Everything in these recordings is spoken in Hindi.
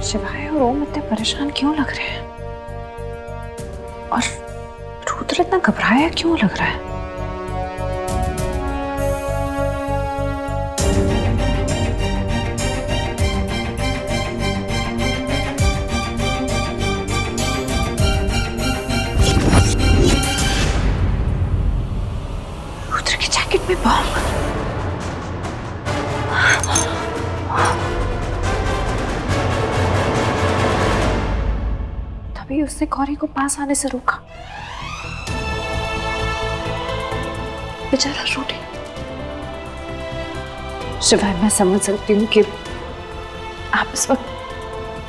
शिवाय और ओम इतने परेशान क्यों लग रहे हैं? और रुद्र इतना घबराया क्यों लग रहा है? रुद्र की जैकेट में बॉम्ब। तभी उसने गौरी को पास आने से रोका। बेचारा रूडी। शिवाय, मैं समझ सकती हूँ कि आप इस वक्त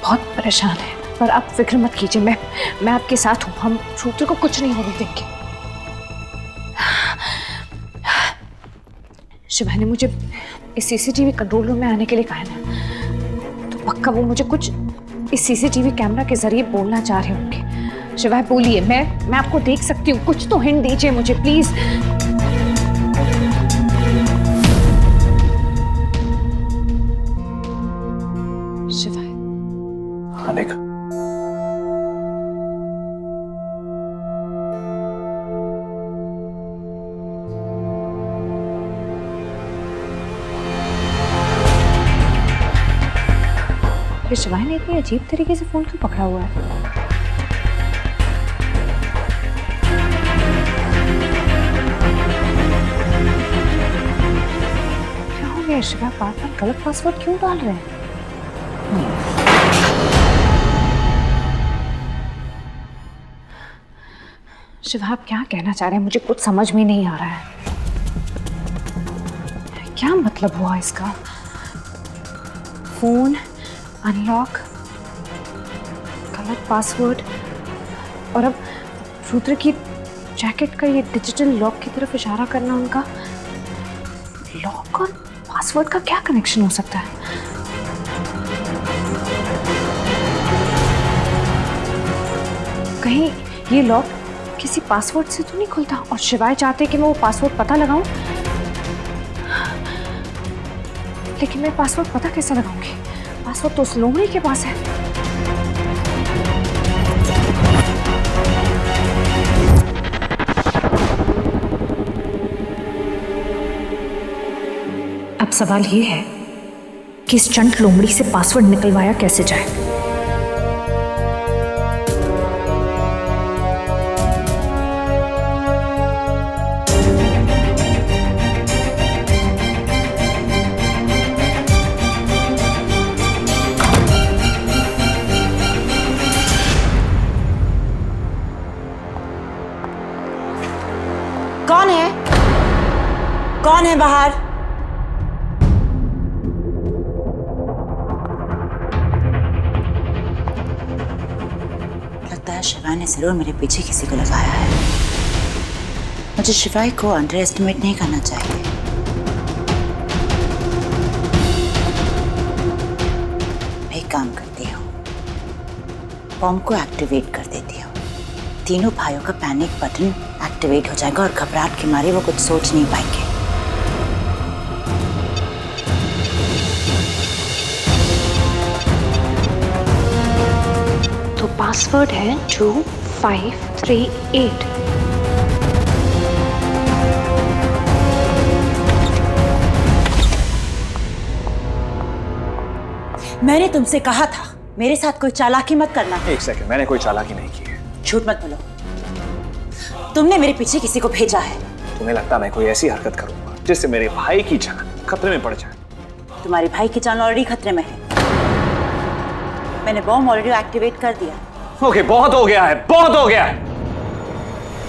बहुत परेशान हैं, पर आप फिक्र मत कीजिए, मैं आपके साथ हूँ। हम रुद्र को कुछ नहीं होने देंगे। शिवाय ने मुझे इस सीसीटीवी कंट्रोल रूम में आने के लिए कहा है, तो पक्का वो मुझे कुछ इस सीसीटीवी कैमरा के जरिए बोलना चाह रहे होंगे। शिवाय बोलिए, मैं आपको देख सकती हूँ, कुछ तो हिंट दीजिए मुझे प्लीज। शिवाय, अनिका, शिवाय ने इतनी अजीब तरीके से फोन क्यों पकड़ा हुआ है? क्या हो गया शिवाय? बार-बार गलत पासवर्ड क्यों डाल रहे हैं? शिवाय, आप क्या कहना चाह रहे हैं? मुझे कुछ समझ में नहीं आ रहा है। क्या मतलब हुआ इसका? फोन अनलॉक, गलत पासवर्ड, और अब रुद्र की जैकेट का ये डिजिटल लॉक की तरफ इशारा करना। उनका लॉक और पासवर्ड का क्या कनेक्शन हो सकता है? कहीं ये लॉक किसी पासवर्ड से तो नहीं खुलता? और शिवाय चाहते कि मैं वो पासवर्ड पता लगाऊं, लेकिन मैं पासवर्ड पता कैसे लगाऊंगी? पासवर्ड तो उस लोमड़ी के पास है। अब सवाल ये है कि इस चंट लोमड़ी से पासवर्ड निकलवाया कैसे जाए। कौन है? कौन है बाहर? लगता है शिवाय ने जरूर मेरे पीछे किसी को लगाया है। मुझे शिवाय को अंडर एस्टिमेट नहीं करना चाहिए। मैं एक काम करती हूँ, बॉम्ब को एक्टिवेट कर देती हूँ। तीनों भाइयों का पैनिक बटन एक्टिवेट हो जाएगा और घबराहट के मारे वो कुछ सोच नहीं पाएंगे। तो पासवर्ड है 2538। मैंने तुमसे कहा था मेरे साथ कोई चालाकी मत करना। एक सेकंड, मैंने कोई चालाकी नहीं की है। झूठ मत बोलो, तुमने मेरे पीछे किसी को भेजा है। तुम्हें लगता है मैं कोई ऐसी हरकत करूंगा जिससे मेरे भाई की जान खतरे में पड़ जाए? तुम्हारे भाई की जान ऑलरेडी खतरे में है। मैंने बॉम्ब ऑलरेडी एक्टिवेट कर दिया। ओके, बहुत हो गया है, बहुत हो गया है।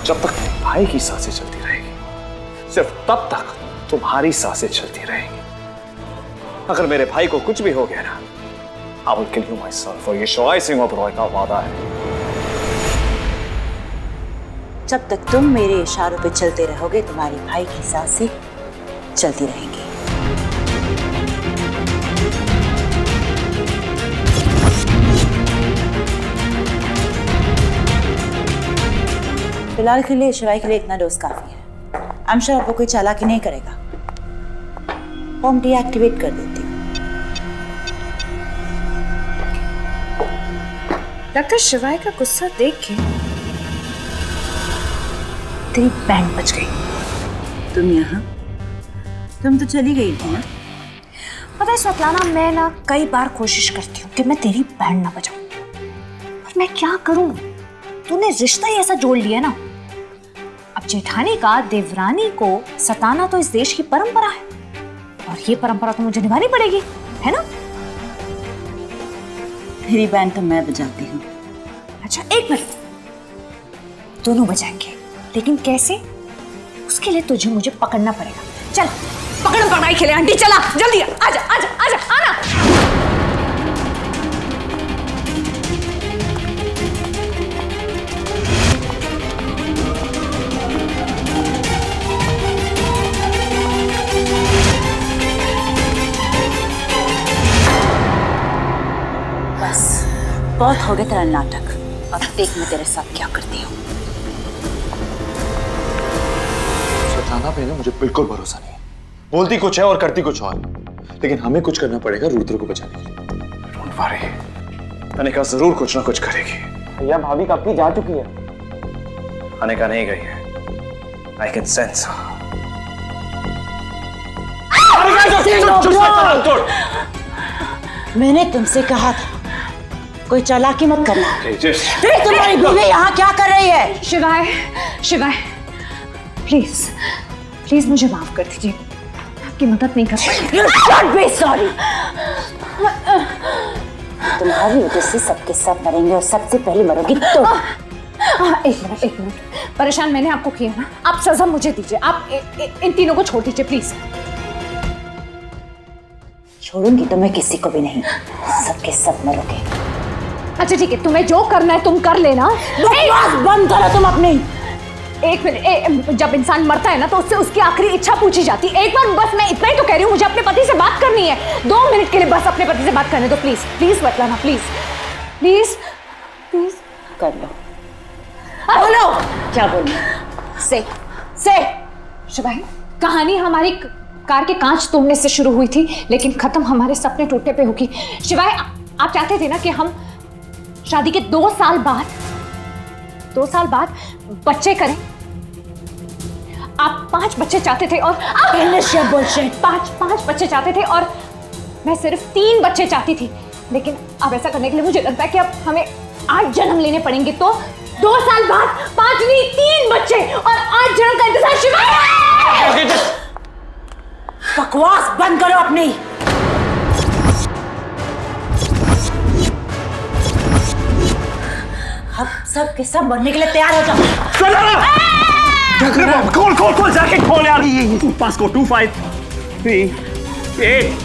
जब तक मेरे भाई की सांसें चलती रहेगी, सिर्फ तब तक तुम्हारी सांसें चलती रहेंगी। अगर मेरे भाई को कुछ भी हो गया ना, I will kill you myself। और ये शिवाय सिंह ओबरॉय का वादा है। जब तक तुम मेरे इशारों पे चलते रहोगे, तुम्हारे भाई की सांसें चलती रहेंगी। फिलहाल के लिए शिवाय के लिए इतना डोज काफी है। आई एम श्योर वो कोई चालाकी नहीं करेगा। बॉम्ब डीएक्टिवेट कर देती हूँ। लगता है शिवाय का गुस्सा देख के तेरी बैंड बज गई। तुम यहाँ? तुम तो चली गई थी ना? पता है स्वप्नाना, मैं ना कई बार कोशिश करती हूँ कि मैं तेरी बैंड ना बजाऊं, पर मैं क्या करूं? तूने रिश्ता ही ऐसा जोड़ लिया ना। अब जेठानी का देवरानी को सताना तो इस देश की परंपरा है, और ये परंपरा तो मुझे निभानी पड़ेगी, है ना? मेरी बैंड तो मैं बजाती हूँ। अच्छा एक मिनट, दोनों बजाएंगे, लेकिन कैसे? उसके लिए तुझे मुझे पकड़ना पड़ेगा। चल पकड़म पकड़ाई खेले आंटी, चला जल्दी आजा आजा आजा आना। बस बहुत हो गया तेरा नाटक, अब देख मैं तेरे साथ क्या करती हूँ। स्वप्नाना पे ना मुझे बिल्कुल भरोसा नहीं है। बोलती कुछ है और करती कुछ और, लेकिन हमें कुछ करना पड़ेगा रुद्र को बचाने के लिए। डोंट वरी, अनिका जरूर कुछ ना कुछ करेगी। भैया भाभी कब की जा चुकी है। अनिका नहीं गई है, आई कैन सेंस। मैंने तुमसे कहा था कोई चालाकी मत करना। तेजस, तुम्हारी बीवी यहाँ क्या कर रही है? शिवाय शिवाय प्लीज प्लीज मुझे माफ कर दीजिए, आपकी मदद नहीं कर पाई। You should be sorry. तुम्हारी वजह से सबके सब मरेंगे और सबसे पहले मरोगी तुम। एक मिनट, परेशान मैंने आपको किया ना, आप सजा मुझे दीजिए। आप इन तीनों को छोड़ दीजिए प्लीज। छोड़ूंगी तो मैं किसी को भी नहीं, सबके सब मरोगे। अच्छा ठीक है, तुम्हें जो करना है तुम कर लेना। बंद करो तुम अपनी। एक मिनट, जब इंसान मरता है ना तो उससे उसकी आखिरी इच्छा पूछी जाती है। एक बार बस मैं इतना ही तो कह रही हूँ, मुझे अपने पति से बात करनी है। 2 मिनट के लिए बस अपने पति से बात करने दो प्लीज प्लीज बतलाना, प्लीज प्लीज प्लीज कर लो। बोलो क्या बोलना? से शिवाय, कहानी हमारी कार के कांच तोड़ने से शुरू हुई थी, लेकिन खत्म हमारे सपने टूटने पे होगी। शिवाय, आप चाहते थे ना कि हम शादी के 2 साल बाद बच्चे करें। आप 5 बच्चे चाहते थे और पांच बच्चे चाहते थे, और मैं सिर्फ 3 बच्चे चाहती थी। लेकिन अब ऐसा करने के लिए मुझे लगता है कि अब हमें 8 जन्म लेने पड़ेंगे। तो 2 साल बाद 5 नहीं 3 बच्चे और 8 जन्म का इंतजार। शिवाय, बकवास बंद करो अपनी। अब सब के सब मरने के लिए तैयार हो जाओ। खोल जाके खोल यार। पास को 2 5 3 8